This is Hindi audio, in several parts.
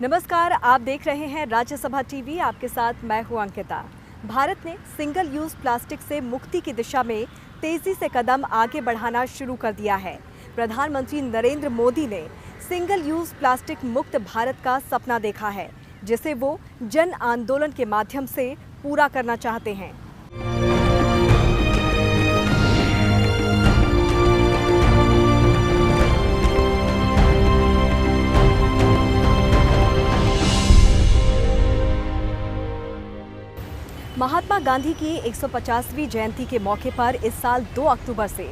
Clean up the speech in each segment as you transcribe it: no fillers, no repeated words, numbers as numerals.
नमस्कार, आप देख रहे हैं राज्यसभा टीवी। आपके साथ मैं हूं अंकिता। भारत ने सिंगल यूज प्लास्टिक से मुक्ति की दिशा में तेजी से कदम आगे बढ़ाना शुरू कर दिया है। प्रधानमंत्री नरेंद्र मोदी ने सिंगल यूज प्लास्टिक मुक्त भारत का सपना देखा है, जिसे वो जन आंदोलन के माध्यम से पूरा करना चाहते हैं। महात्मा गांधी की 150वीं जयंती के मौके पर इस साल 2 अक्टूबर से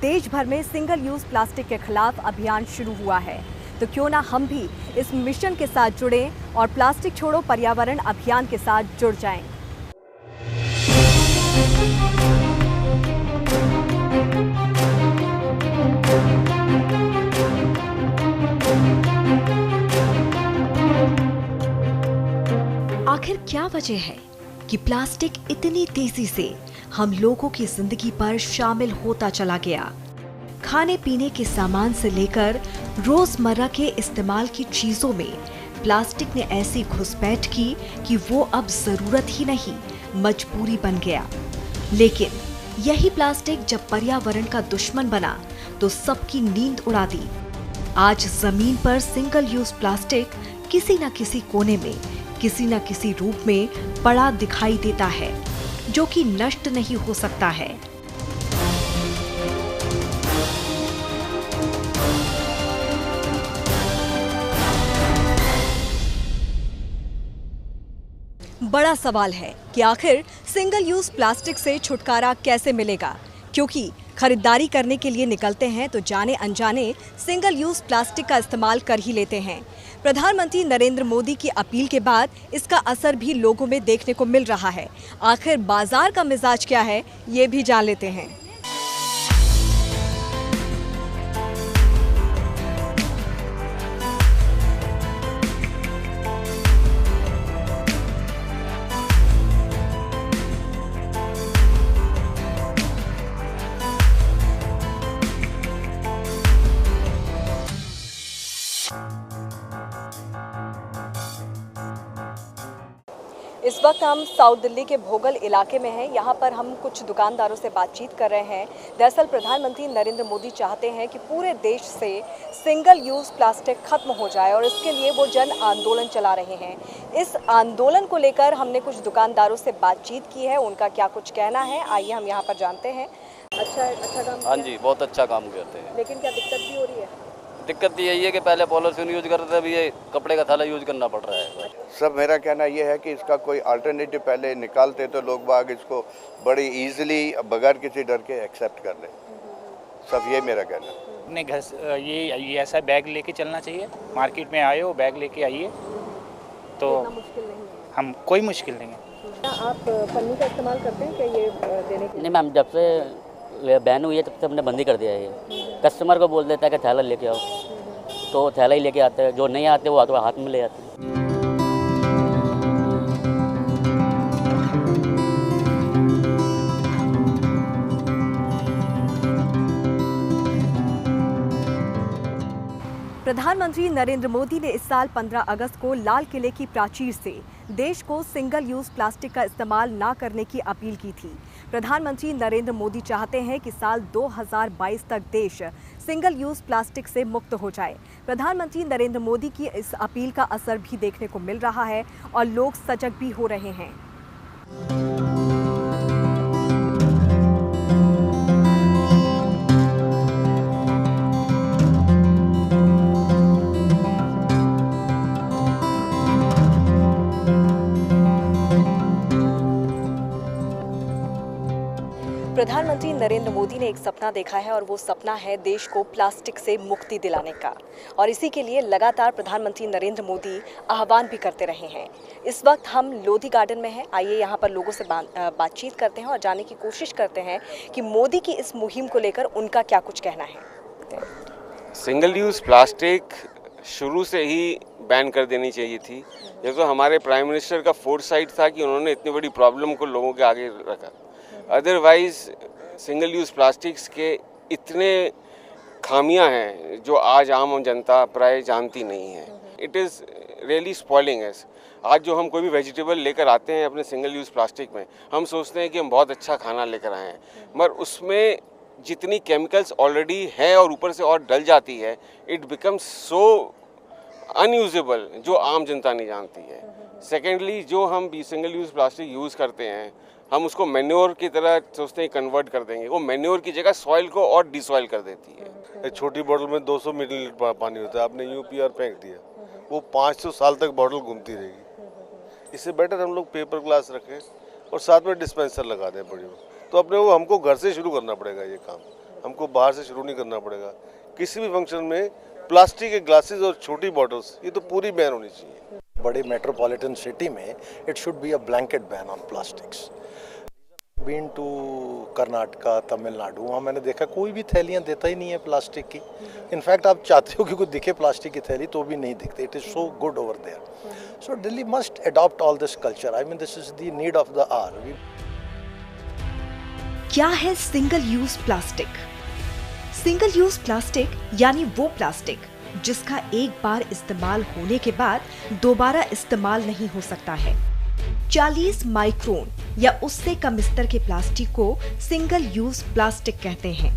देश भर में सिंगल यूज प्लास्टिक के खिलाफ अभियान शुरू हुआ है। तो क्यों ना हम भी इस मिशन के साथ जुड़ें और प्लास्टिक छोड़ो पर्यावरण अभियान के साथ जुड़ जाएं। आखिर क्या वजह है कि प्लास्टिक इतनी तेजी से हम लोगों की जिंदगी पर शामिल होता चला गया? खाने पीने के सामान से लेकर रोजमर्रा के इस्तेमाल की चीजों में प्लास्टिक ने ऐसी घुसपैठ की कि वो अब जरूरत ही नहीं, मजबूरी बन गया। लेकिन यही प्लास्टिक जब पर्यावरण का दुश्मन बना तो सबकी नींद उड़ा दी। आज जमीन पर सिंगल यूज प्लास्टिक किसी न किसी कोने में, किसी न किसी रूप में पड़ा दिखाई देता है, जो कि नष्ट नहीं हो सकता है। बड़ा सवाल है कि आखिर सिंगल यूज प्लास्टिक से छुटकारा कैसे मिलेगा, क्योंकि खरीदारी करने के लिए निकलते हैं तो जाने अनजाने सिंगल यूज प्लास्टिक का इस्तेमाल कर ही लेते हैं। प्रधानमंत्री नरेंद्र मोदी की अपील के बाद इसका असर भी लोगों में देखने को मिल रहा है। आखिर बाजार का मिजाज क्या है, ये भी जान लेते हैं। इस वक्त हम साउथ दिल्ली के भोगल इलाके में हैं। यहाँ पर हम कुछ दुकानदारों से बातचीत कर रहे हैं। दरअसल प्रधानमंत्री नरेंद्र मोदी चाहते हैं कि पूरे देश से सिंगल यूज़ प्लास्टिक खत्म हो जाए और इसके लिए वो जन आंदोलन चला रहे हैं। इस आंदोलन को लेकर हमने कुछ दुकानदारों से बातचीत की है, उनका क्या कुछ कहना है, आइए हम यहाँ पर जानते हैं। अच्छा काम। हाँ जी, बहुत अच्छा काम करते हैं। लेकिन क्या दिक्कत भी हो रही है? दिक्कत यही है कि पहले पॉलीथीन यूज करते थे, अभी ये कपड़े का थैला यूज करना पड़ रहा है। सब मेरा कहना ये है कि इसका कोई अल्टरनेटिव पहले निकालते तो लोग बाग इसको बड़ी इजीली बगैर किसी डर के एक्सेप्ट कर लें। सब ये मेरा कहना है। अपने घर ये ऐसा बैग लेके चलना चाहिए। मार्केट में आए हो, बैग लेके आइए तो मुश्किल नहीं है। हम कोई मुश्किल नहीं है। क्या आप पन्नी का इस्तेमाल करते हैं क्या ये देने के लिए? नहीं मैम, जब से बैन हुई है तब से हमने बंदी कर दिया है। ये कस्टमर को बोल देता है कि थैला लेके आओ, तो थैला ही लेके आते हैं। जो नहीं आते वो हाथ में ले आते हैं। प्रधानमंत्री नरेंद्र मोदी ने इस साल 15 अगस्त को लाल किले की प्राचीर से देश को सिंगल यूज प्लास्टिक का इस्तेमाल ना करने की अपील की थी। प्रधानमंत्री नरेंद्र मोदी चाहते हैं कि साल 2022 तक देश सिंगल यूज प्लास्टिक से मुक्त हो जाए। प्रधानमंत्री नरेंद्र मोदी की इस अपील का असर भी देखने को मिल रहा है और लोग सजग भी हो रहे हैं। प्रधानमंत्री नरेंद्र मोदी ने एक सपना देखा है और वो सपना है देश को प्लास्टिक से मुक्ति दिलाने का, और इसी के लिए लगातार प्रधानमंत्री नरेंद्र मोदी आह्वान भी करते रहे हैं। इस वक्त हम लोधी गार्डन में हैं। आइए यहाँ पर लोगों से बातचीत करते हैं और जानने की कोशिश करते हैं कि मोदी की इस मुहिम को लेकर उनका क्या कुछ कहना है। सिंगल यूज़ प्लास्टिक शुरू से ही बैन कर देनी चाहिए थी। ये तो हमारे प्राइम मिनिस्टर का फोरसाइट था कि उन्होंने इतनी बड़ी प्रॉब्लम को लोगों के आगे रखा। अदरवाइज सिंगल यूज़ प्लास्टिक्स के इतने खामियां हैं जो आज आम जनता प्राय जानती नहीं है। इट इज़ रियली स्पॉइलिंग अस। आज जो हम कोई भी वेजिटेबल लेकर आते हैं अपने सिंगल यूज़ प्लास्टिक में, हम सोचते हैं कि हम बहुत अच्छा खाना लेकर आए हैं, मगर उसमें जितनी केमिकल्स ऑलरेडी है और ऊपर से और डल जाती है, इट बिकम्स सो अनयूजेबल, जो आम जनता नहीं जानती है। सेकेंडली, जो हम सिंगल यूज़ प्लास्टिक यूज़ करते हैं, हम उसको मैन्योर की तरह सोचते हैं कन्वर्ट कर देंगे, वो मैन्योर की जगह सॉइल को और डिसॉइल कर देती है। एक छोटी बोतल में 200 मिलीलीटर पानी होता है, आपने यूं पिया और फेंक दिया, वो 500 साल तक बोतल घूमती रहेगी। इससे बेटर हम लोग पेपर ग्लास रखें और साथ में डिस्पेंसर लगा दें बड़ी। तो अपने वो हमको घर से शुरू करना पड़ेगा, ये काम हमको बाहर से शुरू नहीं करना पड़ेगा। किसी भी फंक्शन में प्लास्टिक के ग्लासेस और छोटी बॉटल्स, ये तो पूरी बैन होनी चाहिए। बड़ी मेट्रोपॉलिटन सिटी में it should be a blanket ban on plastics. Been to Karnataka, Tamil Nadu, वहाँ मैंने देखा कोई भी थैलियाँ देता ही नहीं है प्लास्टिक की। इनफैक्ट आप चाहते हो कि कोई दिखे प्लास्टिक की थैली तो भी नहीं दिखते। It is so good over there. So Delhi must adopt all this culture. I mean this is the need of the hour. क्या है single use plastic? Single use plastic यानी वो प्लास्टिक जिसका एक बार इस्तेमाल होने के बाद दोबारा इस्तेमाल नहीं हो सकता है। 40 माइक्रोन या उससे कम स्तर के प्लास्टिक को सिंगल यूज प्लास्टिक कहते हैं।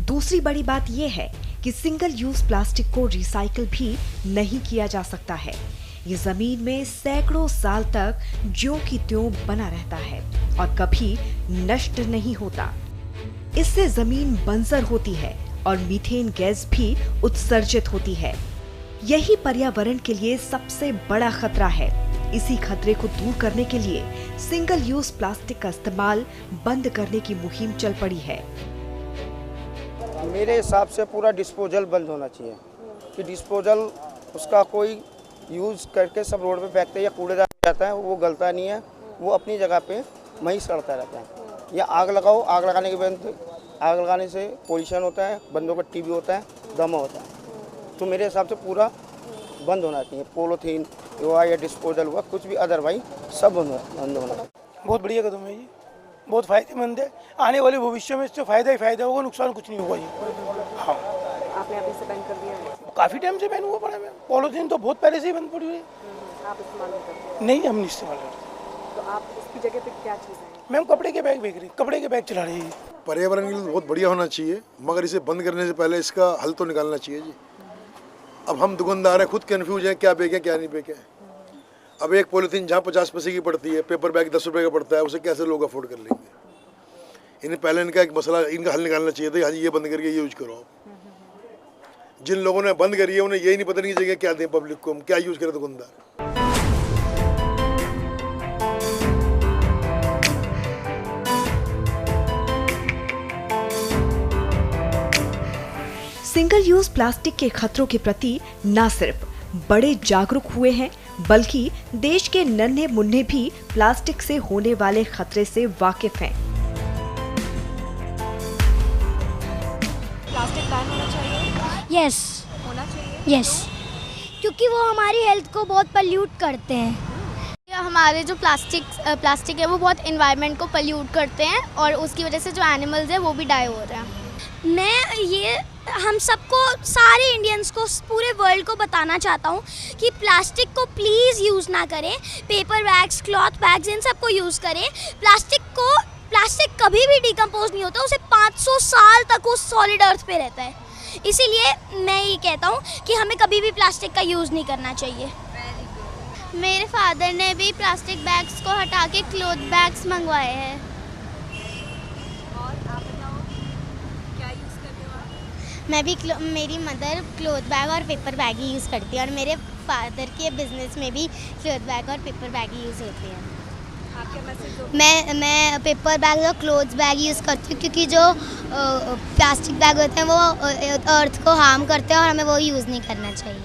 दूसरी बड़ी बात यह है कि सिंगल यूज प्लास्टिक को रिसाइकिल भी नहीं किया जा सकता है। ये जमीन में सैकड़ों साल तक ज्यों की त्यों बना रहता है और कभी नष्ट नहीं होता। इससे जमीन बंजर होती है और मीथेन गैस भी उत्सर्जित होती है। यही पर्यावरण के लिए सबसे बड़ा खतरा है। इसी खतरे को दूर करने के लिए सिंगल यूज प्लास्टिक का इस्तेमाल बंद करने की मुहिम चल पड़ी है। मेरे हिसाब से पूरा डिस्पोजल बंद होना चाहिए कि डिस्पोजल उसका कोई यूज़ करके सब रोड पे फेंकते हैं या कूड़ेदान जाता है, वो गलता नहीं है, वो अपनी जगह पे वहीं सड़ता रहता है। या आग लगाओ, आग लगाने के बाद आग लगाने से पोल्यूशन होता है, बंदों का टीबी होता है, दमा होता है। तो मेरे हिसाब से पूरा बंद होना चाहिए। पॉलीथीन हुआ या डिस्पोजल हुआ, कुछ भी अदरवाइज सब बंद होना। बहुत बढ़िया कदम है ये, बहुत फायदेमंद है। आने वाले भविष्य में इससे फायदा ही फायदा होगा, नुकसान कुछ नहीं होगा ये। हाँ, आपने अभी से बैन कर दिया है? काफ़ी टाइम से बैन हुआ पड़ा है। पॉलीथीन तो बहुत पहले से ही बंद पड़ी हुई है। आप इस्तेमाल नहीं करते? नहीं, हम नहीं इस्तेमाल करते। तो आप इसकी जगह पे क्या चीज़ है? मैम कपड़े के बैग बेच रही, कपड़े के बैग चला रही है। पर्यावरण के लिए बहुत बढ़िया होना चाहिए, मगर इसे बंद करने से पहले इसका हल तो निकालना चाहिए जी। अब हम दुकानदार हैं, खुद कन्फ्यूज हैं क्या बेचें क्या नहीं बेचें। अब एक पॉलीथीन जहाँ 50 पैसे की पड़ती है, पेपर बैग 10 रुपये का पड़ता है, उसे कैसे लोग अफोर्ड कर लेंगे। इन्हें पहले इनका एक मसला, इनका हल निकालना चाहिए था। हाँ जी, ये बंद करके ये यूज करो। जिन लोगों ने बंद करी है उन्हें यही नहीं पता नहीं चाहिए क्या दें पब्लिक को, हम क्या यूज करें दुकानदार। सिंगल यूज प्लास्टिक के खतरों के प्रति न सिर्फ बड़े जागरूक हुए हैं, बल्कि देश के नन्हे मुन्ने भी प्लास्टिक से होने वाले खतरे से वाकिफ हैं। प्लास्टिक बैन होना चाहिए? यस, होना चाहिए। यस, क्योंकि वो हमारी हेल्थ को बहुत पल्यूट करते हैं। हमारे जो प्लास्टिक है वो बहुत एनवायरनमेंट को पल्यूट करते हैं और उसकी वजह से जो एनिमल्स हैं वो भी डाई हो रहे हैं। मैं ये हम सबको, सारे इंडियंस को, पूरे वर्ल्ड को बताना चाहता हूँ कि प्लास्टिक को प्लीज़ यूज़ ना करें। पेपर बैग्स, क्लॉथ बैग्स, इन सब को यूज़ करें। प्लास्टिक कभी भी डिकम्पोज नहीं होता, उसे 500 साल तक वो सॉलिड अर्थ पे रहता है। इसीलिए मैं ये कहता हूँ कि हमें कभी भी प्लास्टिक का यूज़ नहीं करना चाहिए। मेरे फादर ने भी प्लास्टिक बैग्स को हटा के क्लॉथ बैग्स मंगवाए हैं। और आप बताओ क्या यूज़ करते हो आप? मैं भी मेरी मदर क्लॉथ बैग और पेपर बैग ही यूज़ करती है और मेरे फादर के बिजनेस में भी क्लॉथ बैग और पेपर बैग ही यूज़ होती है। आपके मैसेज हो? मैं पेपर बैग और क्लॉथ बैग यूज़ करती हूँ क्योंकि जो प्लास्टिक बैग होते हैं वो अर्थ को हार्म करते हैं और हमें वो यूज़ नहीं करना चाहिए।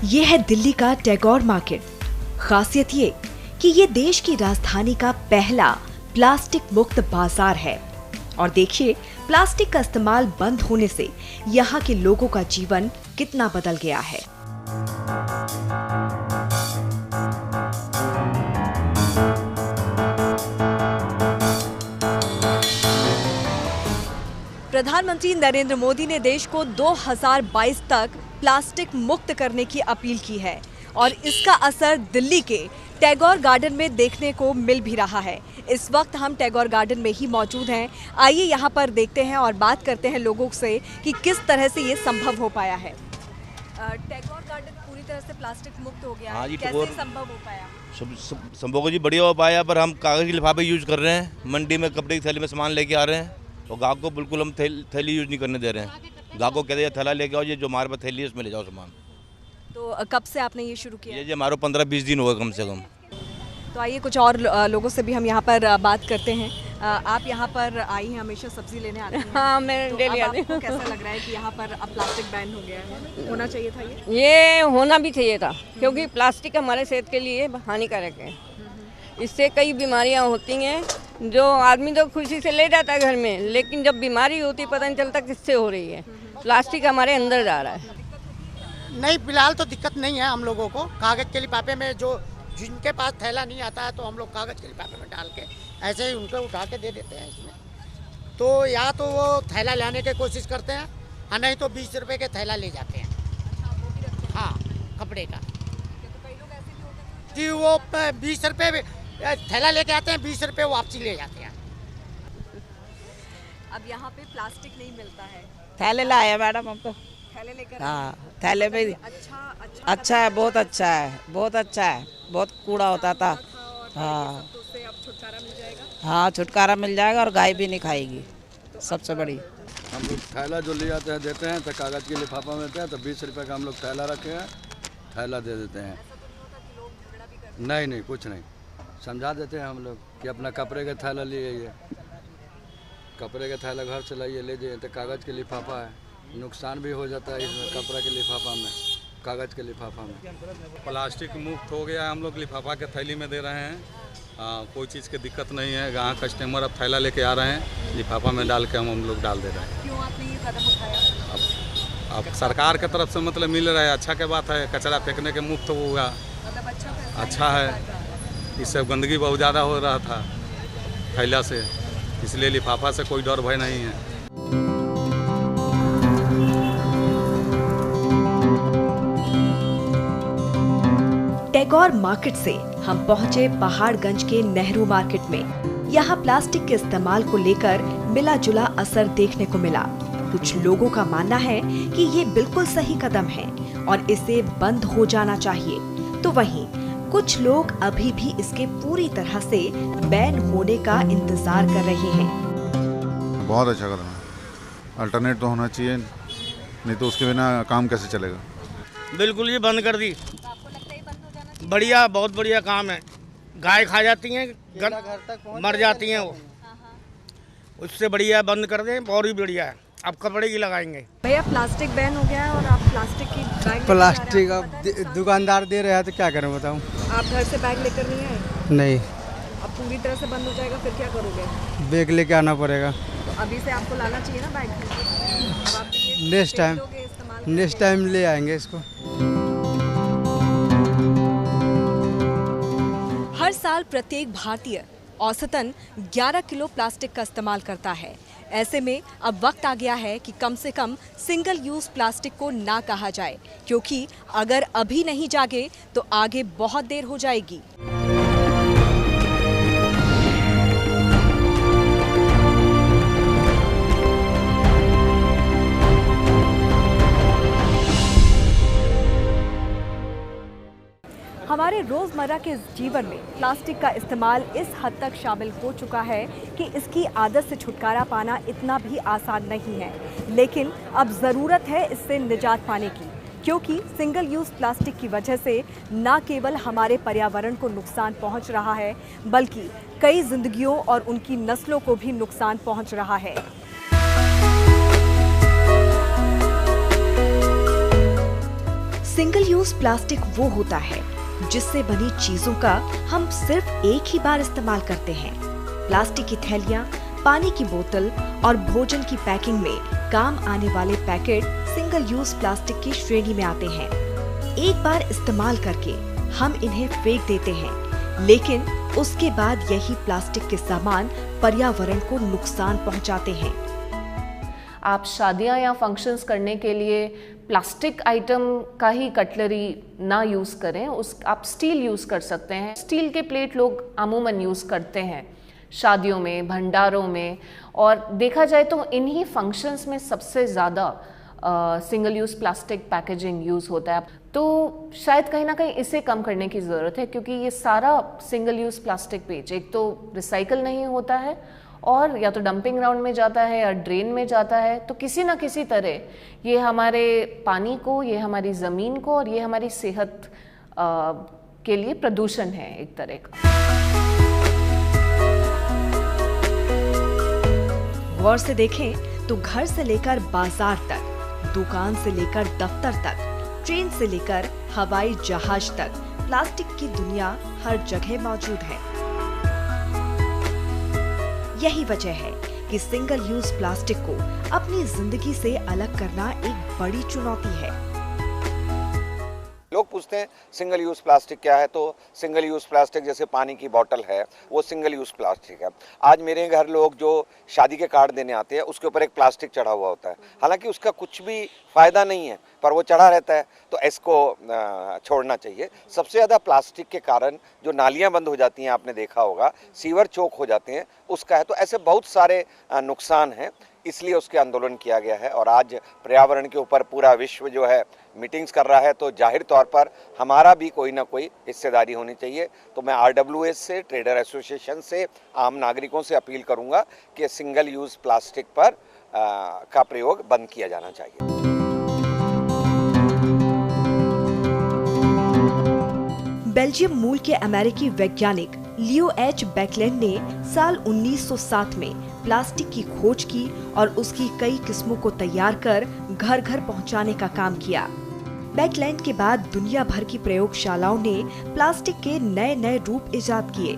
ये है दिल्ली का टैगोर मार्केट। खासियत ये कि ये देश की राजधानी का पहला प्लास्टिक मुक्त बाजार है। और देखिए प्लास्टिक का इस्तेमाल बंद होने से यहाँ के लोगों का जीवन कितना बदल गया है। प्रधानमंत्री नरेंद्र मोदी ने देश को 2022 तक प्लास्टिक मुक्त करने की अपील की है और इसका असर दिल्ली के टैगोर गार्डन में देखने को मिल भी रहा है। इस वक्त हम टैगोर गार्डन में ही मौजूद हैं। आइए यहाँ पर देखते हैं और बात करते हैं लोगों से कि किस तरह से ये संभव हो पाया है। टैगोर गार्डन पूरी तरह से प्लास्टिक मुक्त हो गया है, कैसे संभव हो पाया? संभव जी बढ़िया हो पाया, पर हम कागज़ के लिफाफे यूज कर रहे हैं। मंडी में कपड़े की थैली में सामान लेके आ रहे हैं और गाहक को बिल्कुल हम थैली यूज नहीं करने दे रहे हैं। गाहक को कहते हैं थैला लेके आओ, ये जो हमारे पास थैली है उसमें ले जाओ सामान। तो कब से आपने ये शुरू किया? ये हमारे 15-20 दिन हुए कम से कम। तो आइए कुछ और लोगों से भी हम यहाँ पर बात करते हैं। आप यहाँ पर आई हैं, हमेशा सब्जी लेने आती हैं? हाँ, मैं डेली आती हूँ। आपको कैसा लग रहा है कि यहाँ पर अब प्लास्टिक बैन हो गया है? होना चाहिए था ये होना भी चाहिए था, क्योंकि प्लास्टिक हमारे सेहत के लिए हानिकारक है। इससे कई बीमारियाँ होती हैं जो आदमी तो खुशी से ले जाता है घर में, लेकिन जब बीमारी होती पता नहीं चलता किससे हो रही है। प्लास्टिक हमारे अंदर जा रहा है। नहीं, फिलहाल तो दिक्कत नहीं है हम लोगों को। कागज़ के लिफाफे में जो जिनके पास थैला नहीं आता है तो हम लोग कागज़ के लिफाफे में डाल के ऐसे ही उनको उठा के दे देते हैं इसमें। तो या तो वो थैला लाने की कोशिश करते हैं और नहीं तो 20 रुपए के थैला ले जाते हैं। हाँ, कपड़े का जी, वो 20 रुपये थैला लेके आते हैं, 20 रुपये वापसी ले जाते हैं। अब यहाँ पे प्लास्टिक नहीं मिलता है। थैले लाए मैडम हम तो। थैले लेकर? हाँ, थैले में अच्छा है, बहुत अच्छा है, बहुत अच्छा है। बहुत कूड़ा होता था। हाँ, अब छुटकारा मिल जाएगा? हाँ, छुटकारा मिल जाएगा और गाय भी नहीं खाएगी, सबसे बड़ी। हम लोग थैला जो ले जाते हैं देते हैं तो कागज़ के लिफाफा में देते हैं, तो 20 रुपये का हम लोग थैला रखे हैं, थैला दे देते हैं। नहीं, कुछ नहीं, समझा देते हैं हम लोग कि अपना कपड़े का थैला ले आइए, कपड़े का थैला घर से लाइए, ले जाइए। तो कागज़ के लिफाफा है, नुकसान भी हो जाता है इसमें, कपड़े के लिफाफा में, कागज़ के लिफाफा में। प्लास्टिक मुक्त हो गया, हम लोग लिफाफा के थैली में दे रहे हैं। कोई चीज़ की दिक्कत नहीं है। यहाँ कस्टमर अब थैला लेके आ रहे हैं, लिफाफा में डाल के हम लोग डाल दे रहे हैं। क्यों आपने ये कदम उठाया? अब सरकार के तरफ से मतलब मिल रहा है, अच्छा के बात है। कचरा फेंकने के मुक्त हुआ, अच्छा है। इससे गंदगी बहुत ज़्यादा हो रहा था थैला से, इसलिए लिफाफा से कोई डर भय नहीं है। टैगोर मार्केट से हम पहुंचे पहाड़गंज के नेहरू मार्केट में। यहाँ प्लास्टिक के इस्तेमाल को लेकर मिला जुला असर देखने को मिला। कुछ लोगों का मानना है कि ये बिल्कुल सही कदम है और इसे बंद हो जाना चाहिए, तो वहीं कुछ लोग अभी भी इसके पूरी तरह से बैन होने का इंतजार कर रहे हैं। बहुत अच्छा कदम है, अल्टरनेट तो होना चाहिए, नहीं तो उसके बिना काम कैसे चलेगा। बिल्कुल ये बंद कर दी, बढ़िया, बहुत बढ़िया काम है। गाय खा जाती हैं, मर जाती हैं वो, उससे बढ़िया बंद कर दें, और भी बढ़िया है। अब कपड़े की लगाएंगे। भैया प्लास्टिक बैन हो गया है और आप प्लास्टिक की बैग प्लास्टिक अब दुकानदार दे रहे हैं तो क्या करें बताऊं। आप घर से बैग लेकर नहीं आए? नहीं। अब पूरी तरह से बंद हो जाएगा फिर क्या करोगे? बैग लेके आना पड़ेगा। तो अभी से आपको लाना चाहिए ना बैग। नेक्स्ट टाइम ले आएंगे इसको। हर साल प्रत्येक भारतीय औसतन 11 किलो प्लास्टिक का इस्तेमाल करता है। ऐसे में अब वक्त आ गया है कि कम से कम सिंगल यूज प्लास्टिक को ना कहा जाए, क्योंकि अगर अभी नहीं जागे तो आगे बहुत देर हो जाएगी। हमारे रोज़मर्रा के जीवन में प्लास्टिक का इस्तेमाल इस हद तक शामिल हो चुका है कि इसकी आदत से छुटकारा पाना इतना भी आसान नहीं है। लेकिन अब ज़रूरत है इससे निजात पाने की, क्योंकि सिंगल यूज़ प्लास्टिक की वजह से न केवल हमारे पर्यावरण को नुकसान पहुंच रहा है, बल्कि कई जिंदगियों और उनकी नस्लों को भी नुकसान पहुंच रहा है। सिंगल यूज़ प्लास्टिक वो होता है जिससे बनी चीजों का हम सिर्फ एक ही बार इस्तेमाल करते हैं। प्लास्टिक की थैलियाँ, पानी की बोतल और भोजन की पैकिंग में काम आने वाले पैकेट सिंगल यूज प्लास्टिक की श्रेणी में आते हैं। एक बार इस्तेमाल करके हम इन्हें फेंक देते हैं, लेकिन उसके बाद यही प्लास्टिक के सामान पर्यावरण को नुकसान पहुंचाते हैं। आप शादियां या फंक्शंस करने के लिए प्लास्टिक आइटम का ही कटलरी ना यूज़ करें, आप स्टील यूज़ कर सकते हैं। स्टील के प्लेट लोग अमूमन यूज़ करते हैं शादियों में, भंडारों में, और देखा जाए तो इन्हीं फंक्शंस में सबसे ज़्यादा single use plastic packaging use होता है। तो शायद कहीं ना कहीं इसे कम करने की ज़रूरत है, क्योंकि ये सारा सिंगल यूज़ प्लास्टिक वेस्ट एक तो रिसाइकल नहीं होता है और या तो डंपिंग ग्राउंड में जाता है या ड्रेन में जाता है। तो किसी ना किसी तरह ये हमारे पानी को, ये हमारी ज़मीन को और ये हमारी सेहत के लिए प्रदूषण है एक तरह का। गौर से देखें तो घर से लेकर बाजार तक, दुकान से लेकर दफ्तर तक, ट्रेन से लेकर हवाई जहाज तक प्लास्टिक की दुनिया हर जगह मौजूद है। यही वजह है कि सिंगल यूज प्लास्टिक को अपनी जिंदगी से अलग करना एक बड़ी चुनौती है। लोग पूछते हैं सिंगल यूज़ प्लास्टिक क्या है, तो सिंगल यूज़ प्लास्टिक जैसे पानी की बोतल है वो सिंगल यूज़ प्लास्टिक है। आज मेरे घर लोग जो शादी के कार्ड देने आते हैं उसके ऊपर एक प्लास्टिक चढ़ा हुआ होता है, हालांकि उसका कुछ भी फ़ायदा नहीं है पर वो चढ़ा रहता है, तो इसको छोड़ना चाहिए। सबसे ज़्यादा प्लास्टिक के कारण जो नालियाँ बंद हो जाती हैं, आपने देखा होगा, सीवर चोक हो जाते हैं, उसका है। तो ऐसे बहुत सारे नुकसान हैं, इसलिए उसके आंदोलन किया गया है। और आज पर्यावरण के ऊपर पूरा विश्व जो है मीटिंग्स कर रहा है, तो जाहिर तौर पर हमारा भी कोई ना कोई हिस्सेदारी होनी चाहिए। तो मैं RWS से, ट्रेडर एसोसिएशन से, आम नागरिकों से अपील करूंगा कि सिंगल यूज़ प्लास्टिक पर का प्रयोग बंद किया जाना चाहिए। बेल्जियम मूल के अमेरिकी वैज्ञानिक लियो एच बैकलैंड ने साल 1907 में प्लास्टिक की खोज की और उसकी कई किस्मों को तैयार कर घर घर पहुंचाने का काम किया। बैकलैंड के बाद दुनिया भर की प्रयोगशालाओं ने प्लास्टिक के नए नए रूप इजाद किए।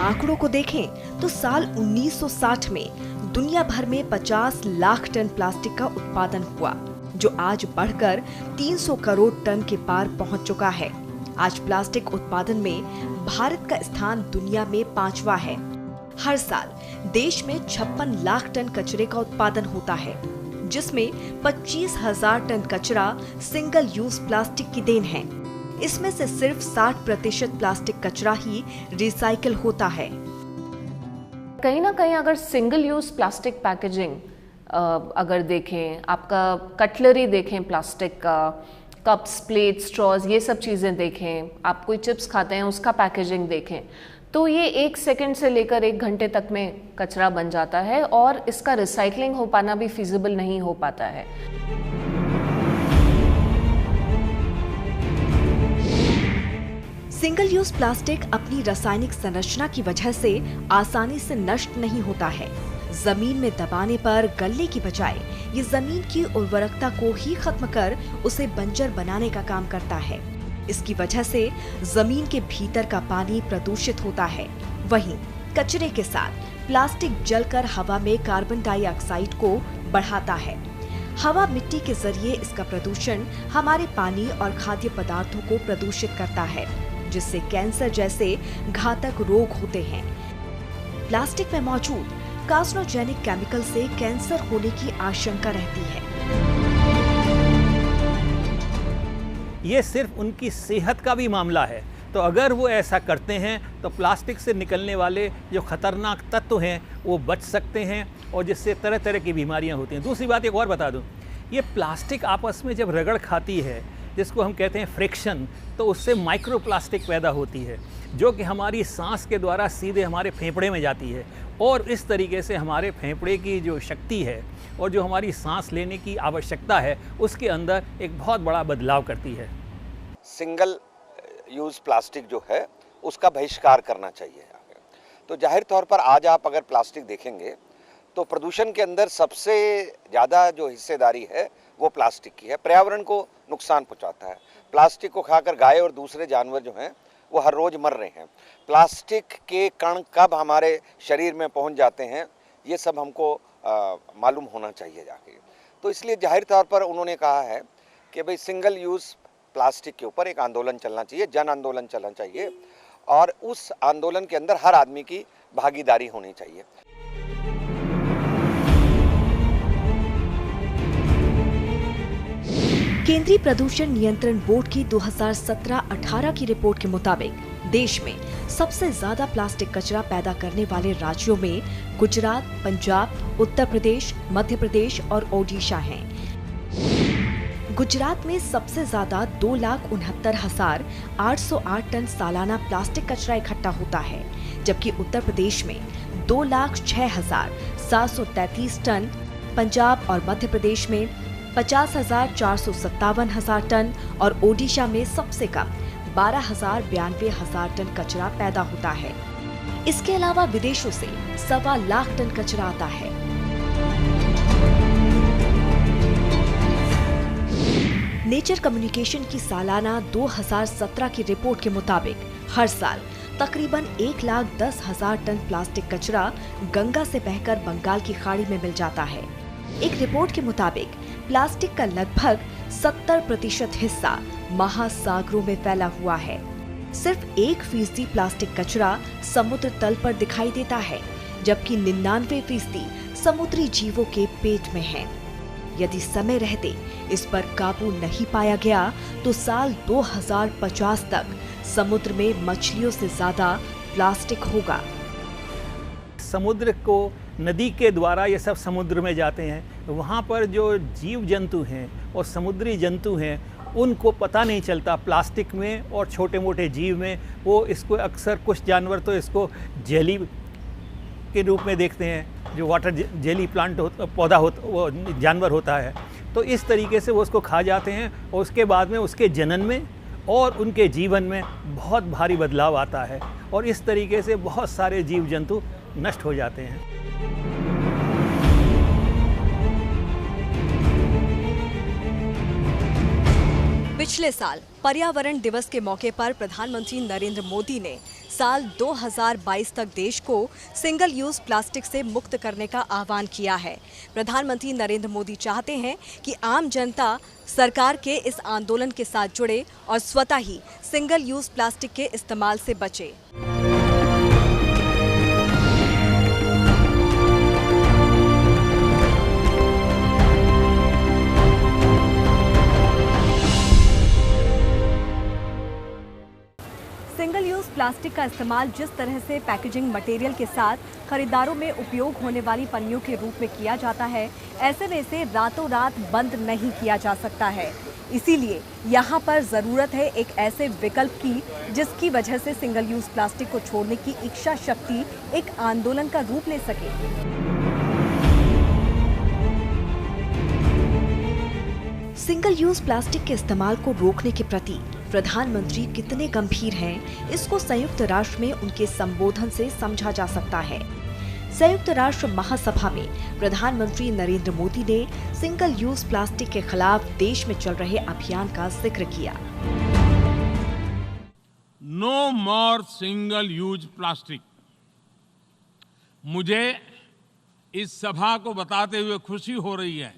आंकड़ों को देखें तो साल 1960 में दुनिया भर में 50 लाख टन प्लास्टिक का उत्पादन हुआ, जो आज बढ़कर 300 करोड़ टन के पार पहुंच चुका है। आज प्लास्टिक उत्पादन में भारत का स्थान दुनिया में 5वां है। हर साल देश में 56 लाख टन कचरे का उत्पादन होता है, जिसमें 25,000 टन कचरा सिंगल यूज प्लास्टिक की देन है। इसमें से सिर्फ 60% प्लास्टिक कचरा ही रिसाइकिल होता है। कहीं ना कहीं अगर सिंगल यूज प्लास्टिक पैकेजिंग अगर देखें, आपका कटलरी देखें प्लास्टिक का, कप्स, प्लेट, स्ट्रॉज, ये सब चीज़ें देखें, आप कोई चिप्स खाते हैं उसका पैकेजिंग देखें, तो ये 1 सेकंड से लेकर 1 घंटे तक में कचरा बन जाता है और इसका रिसाइकलिंग हो पाना भी फिजिबल नहीं हो पाता है। सिंगल यूज प्लास्टिक अपनी रासायनिक संरचना की वजह से आसानी से नष्ट नहीं होता है। जमीन में दबाने पर गलने की बजाय ये जमीन की उर्वरकता को ही खत्म कर उसे बंजर बनाने का काम करता है। इसकी वजह से जमीन के भीतर का पानी प्रदूषित होता है। वहीं कचरे के साथ प्लास्टिक जलकर हवा में कार्बन डाइऑक्साइड को बढ़ाता है। हवा मिट्टी के जरिए इसका प्रदूषण हमारे पानी और खाद्य पदार्थों को प्रदूषित करता है, जिससे कैंसर जैसे घातक रोग होते हैं। प्लास्टिक में मौजूद कार्सिनोजेनिक केमिकल से कैंसर होने की आशंका रहती है। ये सिर्फ उनकी सेहत का भी मामला है, तो अगर वो ऐसा करते हैं तो प्लास्टिक से निकलने वाले जो खतरनाक तत्व हैं वो बच सकते हैं और जिससे तरह तरह की बीमारियां होती हैं। दूसरी बात एक और बता दूं, ये प्लास्टिक आपस में जब रगड़ खाती है, जिसको हम कहते हैं फ्रिक्शन, तो उससे माइक्रो प्लास्टिक पैदा होती है, जो कि हमारी सांस के द्वारा सीधे हमारे फेफड़े में जाती है और इस तरीके से हमारे फेफड़े की जो शक्ति है और जो हमारी सांस लेने की आवश्यकता है उसके अंदर एक बहुत बड़ा बदलाव करती है। सिंगल यूज़ प्लास्टिक जो है उसका बहिष्कार करना चाहिए। तो जाहिर तौर पर आज आप अगर प्लास्टिक देखेंगे तो प्रदूषण के अंदर सबसे ज़्यादा जो हिस्सेदारी है वो प्लास्टिक की है। पर्यावरण को नुकसान पहुंचाता है। प्लास्टिक को खाकर गाय और दूसरे जानवर जो हैं वो हर रोज़ मर रहे हैं। प्लास्टिक के कण कब हमारे शरीर में पहुंच जाते हैं ये सब हमको मालूम होना चाहिए जाके। तो इसलिए जाहिर तौर पर उन्होंने कहा है कि भाई सिंगल यूज़ प्लास्टिक के ऊपर एक आंदोलन चलना चाहिए, जन आंदोलन चलना चाहिए और उस आंदोलन के अंदर हर आदमी की भागीदारी होनी चाहिए। केंद्रीय प्रदूषण नियंत्रण बोर्ड की 2017-18 की रिपोर्ट के मुताबिक देश में सबसे ज्यादा प्लास्टिक कचरा पैदा करने वाले राज्यों में गुजरात, पंजाब, उत्तर प्रदेश, मध्य प्रदेश और ओडिशा हैं। गुजरात में सबसे ज्यादा 2,69,808 टन सालाना प्लास्टिक कचरा इकट्ठा होता है, जबकि उत्तर प्रदेश में 2,06,733 टन, पंजाब और मध्य प्रदेश में 50,457 टन और ओडिशा में सबसे कम 12,92,000 टन कचरा पैदा होता है। इसके अलावा विदेशों से 1.25 लाख टन कचरा आता है। नेचर कम्युनिकेशन की सालाना 2017 की रिपोर्ट के मुताबिक हर साल तकरीबन 1,10,000 टन प्लास्टिक कचरा गंगा से बहकर बंगाल की खाड़ी में मिल जाता है। एक रिपोर्ट के मुताबिक प्लास्टिक का लगभग 70% हिस्सा महासागरों में फैला हुआ है। सिर्फ 1% प्लास्टिक कचरा समुद्र तल पर दिखाई देता है, जबकि 99% समुद्री जीवों के पेट में है। यदि समय रहते इस पर काबू नहीं पाया गया तो साल 2050 तक समुद्र में मछलियों से ज्यादा प्लास्टिक होगा। समुद्र को नदी के द्वारा ये सब समुद्र में जाते हैं, वहाँ पर जो जीव जंतु हैं और समुद्री जंतु हैं उनको पता नहीं चलता प्लास्टिक में और छोटे मोटे जीव में। वो इसको अक्सर कुछ जानवर तो इसको जेली के रूप में देखते हैं, जो वाटर जेली प्लांट पौधा वो जानवर होता है, तो इस तरीके से वो उसको खा जाते हैं और उसके बाद में उसके जनन में और उनके जीवन में बहुत भारी बदलाव आता है और इस तरीके से बहुत सारे जीव जंतु नष्ट हो जाते हैं। पिछले साल पर्यावरण दिवस के मौके पर प्रधानमंत्री नरेंद्र मोदी ने साल 2022 तक देश को सिंगल यूज प्लास्टिक से मुक्त करने का आह्वान किया है। प्रधानमंत्री नरेंद्र मोदी चाहते हैं कि आम जनता सरकार के इस आंदोलन के साथ जुड़े और स्वतः ही सिंगल यूज प्लास्टिक के इस्तेमाल से बचे। सिंगल यूज प्लास्टिक का इस्तेमाल जिस तरह से पैकेजिंग मटेरियल के साथ खरीदारों में उपयोग होने वाली पन्नियों के रूप में किया जाता है, ऐसे में इसे रातों रात बंद नहीं किया जा सकता है। इसीलिए यहाँ पर ज़रूरत है एक ऐसे विकल्प की जिसकी वजह से सिंगल यूज प्लास्टिक को छोड़ने की इच्छा शक्ति एक आंदोलन का रूप ले सके। सिंगल यूज प्लास्टिक के इस्तेमाल को रोकने के प्रति प्रधानमंत्री कितने गंभीर हैं, इसको संयुक्त राष्ट्र में उनके संबोधन से समझा जा सकता है। संयुक्त राष्ट्र महासभा में प्रधानमंत्री नरेंद्र मोदी ने सिंगल यूज प्लास्टिक के खिलाफ देश में चल रहे अभियान का जिक्र किया। नो मोर सिंगल यूज प्लास्टिक। मुझे इस सभा को बताते हुए खुशी हो रही है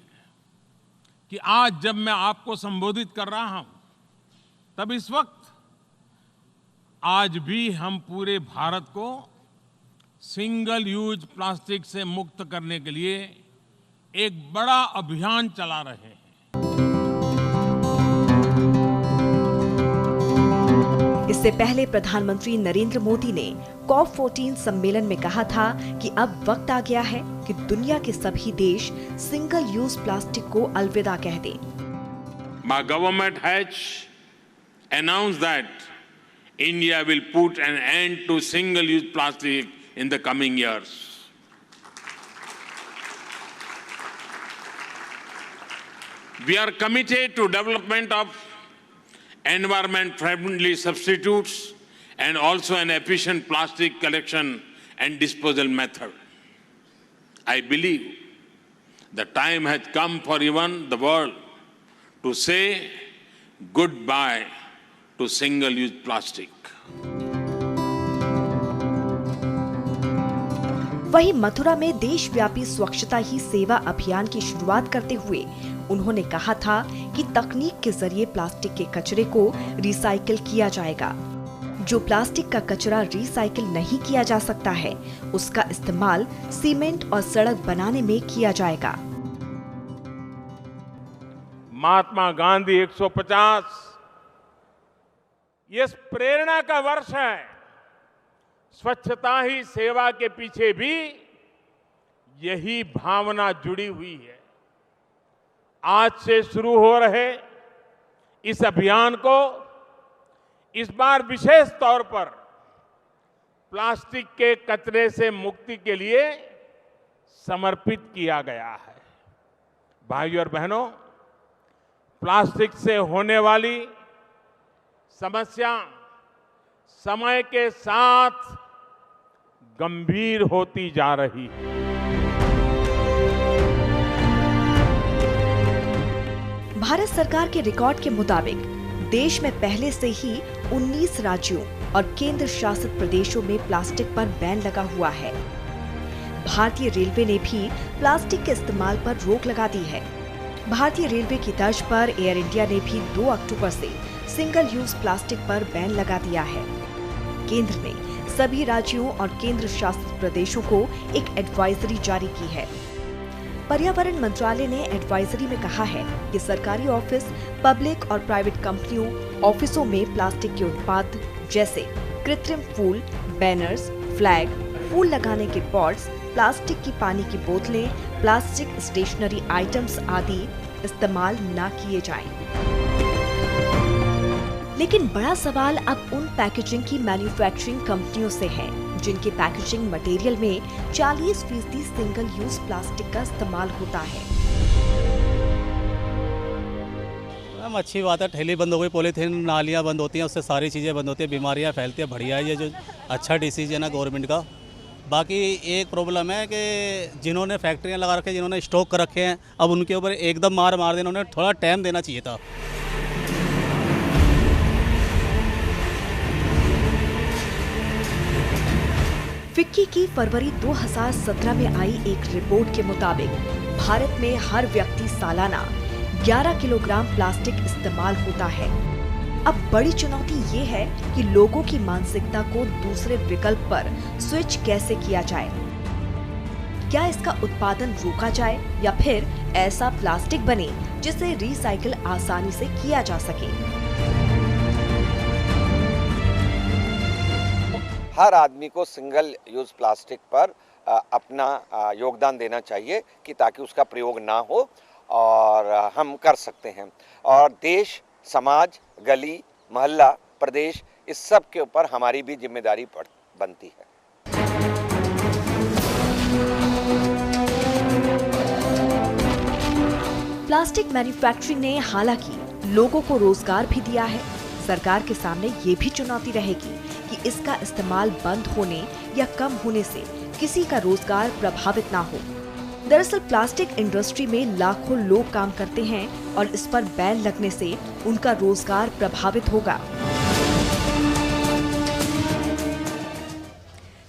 कि आज जब मैं आपको संबोधित कर रहा हूं, तब इस वक्त आज भी हम पूरे भारत को सिंगल यूज प्लास्टिक से मुक्त करने के लिए एक बड़ा अभियान चला रहे हैं। इससे पहले प्रधानमंत्री नरेंद्र मोदी ने COP14 सम्मेलन में कहा था कि अब वक्त आ गया है कि दुनिया के सभी देश सिंगल यूज प्लास्टिक को अलविदा कह दें। My government has announced that India will put an end to single-use plastic in the coming years. We are committed to development of environment-friendly substitutes and also an efficient plastic collection and disposal method. I believe the time has come for even the world to say goodbye to single-use plastic. वहीं मथुरा में देशव्यापी स्वच्छता ही सेवा अभियान की शुरुआत करते हुए उन्होंने कहा था कि तकनीक के जरिए प्लास्टिक के कचरे को रिसाइकिल किया जाएगा। जो प्लास्टिक का कचरा रिसाइकिल नहीं किया जा सकता है, उसका इस्तेमाल सीमेंट और सड़क बनाने में किया जाएगा। महात्मा गांधी 150 ये प्रेरणा का वर्ष है। स्वच्छता ही सेवा के पीछे भी यही भावना जुड़ी हुई है। आज से शुरू हो रहे इस अभियान को इस बार विशेष तौर पर प्लास्टिक के कचरे से मुक्ति के लिए समर्पित किया गया है। भाइयों और बहनों, प्लास्टिक से होने वाली समस्या समय के साथ गंभीर होती जा रही है। भारत सरकार के रिकॉर्ड के मुताबिक देश में पहले से ही 19 राज्यों और केंद्र शासित प्रदेशों में प्लास्टिक पर बैन लगा हुआ है। भारतीय रेलवे ने भी प्लास्टिक के इस्तेमाल पर रोक लगा दी है। भारतीय रेलवे की तर्ज पर एयर इंडिया ने भी 2 अक्टूबर से सिंगल यूज प्लास्टिक पर बैन लगा दिया है। केंद्र ने सभी राज्यों और केंद्र शासित प्रदेशों को एक एडवाइजरी जारी की है। पर्यावरण मंत्रालय ने एडवाइजरी में कहा है कि सरकारी ऑफिस, पब्लिक और प्राइवेट कंपनियों, ऑफिसों में प्लास्टिक के उत्पाद जैसे कृत्रिम फूल, बैनर्स, फ्लैग, फूल लगाने के पॉट्स, प्लास्टिक की पानी की बोतलें, प्लास्टिक स्टेशनरी आइटम्स आदि इस्तेमाल न किए जाएं। लेकिन बड़ा सवाल अब उन पैकेजिंग की मैन्युफैक्चरिंग कंपनियों से है जिनके पैकेजिंग मटेरियल में 40% सिंगल यूज प्लास्टिक का इस्तेमाल होता है। मैम अच्छी बात है, ठेली बंद हो गई, पॉलीथीन नालियाँ बंद होती हैं, उससे सारी चीज़ें बंद होती हैं, बीमारियाँ फैलती हैं। बढ़िया है ये जो अच्छा डिसीजन है गवर्नमेंट का। बाकी एक प्रॉब्लम है कि जिन्होंने फैक्ट्रियाँ लगा रखे, जिन्होंने स्टॉक कर रखे हैं, अब उनके ऊपर एकदम मार देना, उन्हें थोड़ा टाइम देना चाहिए था। फिक्की की फरवरी 2017 में आई एक रिपोर्ट के मुताबिक भारत में हर व्यक्ति सालाना 11 किलोग्राम प्लास्टिक इस्तेमाल होता है। अब बड़ी चुनौती ये है कि लोगों की मानसिकता को दूसरे विकल्प पर स्विच कैसे किया जाए। क्या इसका उत्पादन रोका जाए या फिर ऐसा प्लास्टिक बने जिसे रिसाइकिल आसानी से किया जा सके। हर आदमी को सिंगल यूज प्लास्टिक पर अपना योगदान देना चाहिए कि ताकि उसका प्रयोग ना हो और हम कर सकते हैं। और देश, समाज, गली, मोहल्ला, प्रदेश, इस सब के ऊपर हमारी भी जिम्मेदारी बनती है। प्लास्टिक मैन्युफैक्चरिंग ने हालांकि लोगों को रोजगार भी दिया है। सरकार के सामने ये भी चुनौती रहेगी कि इसका इस्तेमाल बंद होने या कम होने से किसी का रोजगार प्रभावित ना हो। दरअसल प्लास्टिक इंडस्ट्री में लाखों लोग काम करते हैं और इस पर बैन लगने से उनका रोजगार प्रभावित होगा।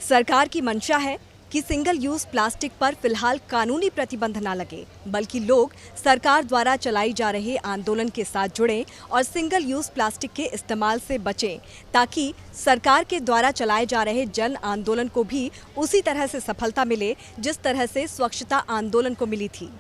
सरकार की मंशा है कि सिंगल यूज प्लास्टिक पर फिलहाल कानूनी प्रतिबंध न लगे, बल्कि लोग सरकार द्वारा चलाई जा रहे आंदोलन के साथ जुड़ें और सिंगल यूज प्लास्टिक के इस्तेमाल से बचें, ताकि सरकार के द्वारा चलाए जा रहे जन आंदोलन को भी उसी तरह से सफलता मिले जिस तरह से स्वच्छता आंदोलन को मिली थी।